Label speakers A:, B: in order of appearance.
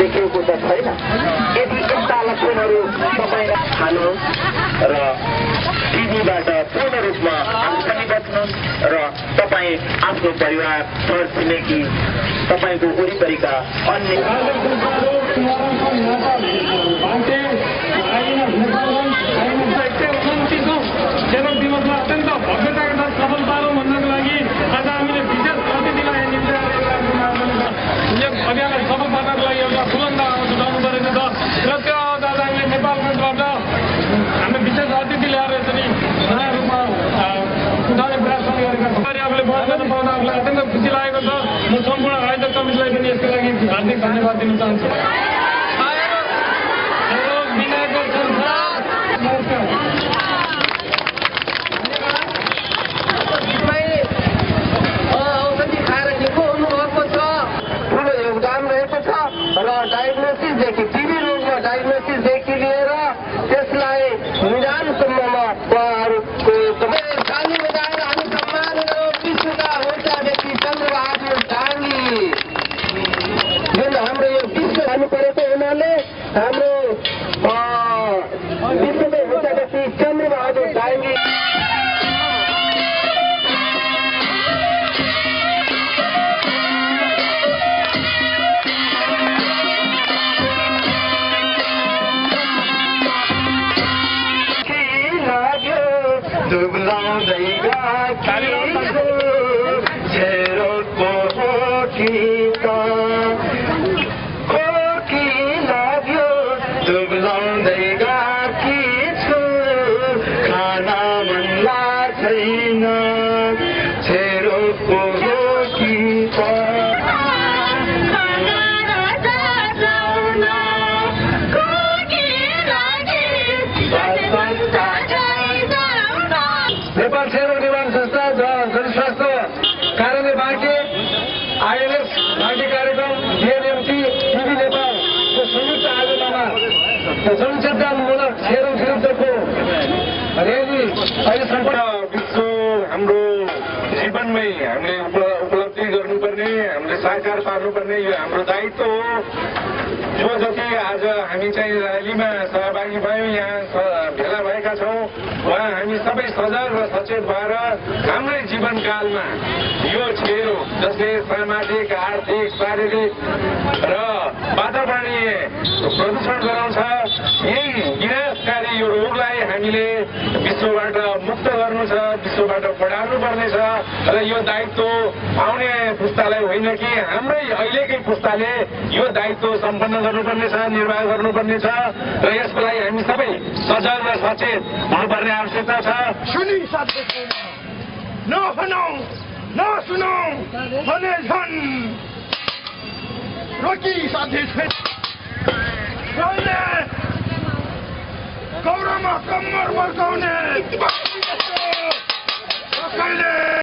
A: देखिएको त छैन। यदि यस्ता लक्षणहरू तपाईलाई खानु र टिभीबाट पूर्ण रूपमा आफूसँग बच्नु र तपाईँ आफ्नो परिवार छर छिमेकी तपाईँको वरिपरिका अन्य
B: जनक दिवसमा अत्यन्त भव्यताका साथ सफल पारौँ भन्नको लागि आज हामीले विशेष अतिथिलाई अभियानलाई सफल पार्नको लागि एउटा बुलन्द जुटाउनु परेको छ र त्यो आज हामीले नेपालगञ्जबाट हामीले विशेष अतिथि ल्याएर यसरी नयाँ रूपमा उठाउने प्रयास पनि गरेका छौँ। आफूले बहस गर्न पाउँदा आफूलाई अत्यन्त खुसी लागेको छ। म सम्पूर्ण आयोजक कमिटीलाई पनि यसको लागि हार्दिक धन्यवाद दिन चाहन्छु।
A: र डायग्नोसिसदेखि टिबी रोगमा डायग्नोसिसदेखि लिएर त्यसलाई निदानसम्ममा उहाँहरूको ताली बजाएर हामी सम्मान गरौँ विश्वका एउटा व्यक्ति चन्द्रबहादुर डाङ्गी जुन हाम्रो यो विश्व जानु परेको हुनाले हाम्रो विश्वकै एउटा व्यक्ति चन्द्रबहादुर डाङ्गी
B: नेपाल सेवा निर्माण संस्था जनस्वास्थ्य कार्यालय बाँके आइएलएस बाँके कार्यक्रम जेएनएमसी टिभी नेपालको संयुक्त आयोजनामा जनचेतनामूलक सेरोङ विरुद्धको र्याली अहिले सम्पूर्ण विश्व हाम्रो जीवनमै हामीले उपलब्धि गर्नुपर्ने हामीले साकार पार्नुपर्ने यो हाम्रो दायित्व हो। जो जति आज हामी चाहिँ र्यालीमा सहभागी भयौँ यहाँ भेला भएका छौँ उहाँ हामी सबै सजग र सचेत भएर हाम्रै जीवनकालमा यो क्षयरो जसले सामाजिक आर्थिक शारीरिक र वातावरणीय प्रदूषण गराउँछ यही विनाशकारी यो रोगलाई हामीले विश्वबाट मुक्त गर्नु छ, विश्वबाट पढाउनु पर्नेछ र यो दायित्व आउने पुस्तालाई होइन कि हाम्रै अहिलेकै पुस्ताले यो दायित्व सम्पन्न गर्नुपर्नेछ, निर्वाह गर्नुपर्नेछ र यसको लागि हामी सबै सजग र सचेत हुनुपर्ने आवश्यकता छ।
C: नभनौँ नसुनौँ भने झन् रोकी साथी गौरवमा कम्मर बर्काउने